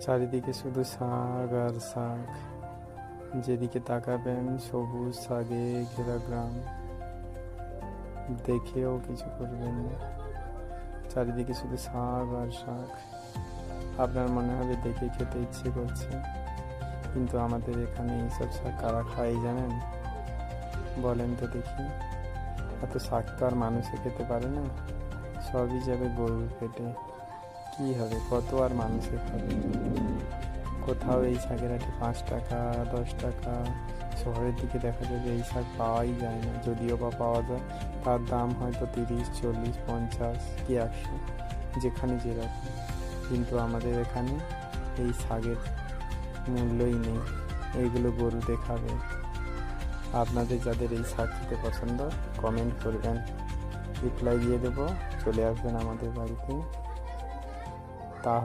চারিদিকে শুধু শাক আর শাক, যেদিকে তাকাবেন সবুজ শাকে ঘেরা গ্রাম, দেখেও কিছু করবেন না। চারিদিকে শুধু শাক আর শাক, আপনার মনে হবে দেখে খেতে ইচ্ছে করছে, কিন্তু আমাদের এখানে এইসব শাক কারা খায় জানেন? বলেন তো দেখি। এত শাক তো আর মানুষে খেতে পারে না, সবই যাবে গরুর পেটে। কি হবে, কত আর মানুষে খাবে? কোথাও এই শাকের আটি 5 টাকা 10 টাকা, শহরের দিকে দেখা যাবে এই শাক পাওয়াই যায় না, যদিও বা পাওয়া যায় তার দাম হয়তো 30, 40, 50 কি 100, যেখানে যেরকম। কিন্তু আমাদের এখানে এই শাকের মূল্যই নেই, এইগুলো গরুতে খাবে। আপনাদের যাদের এই শাক খেতে পছন্দ কমেন্ট করবেন, রিপ্লাই দিয়ে দেবো, চলে আসবেন আমাদের বাড়িতে। তাহলে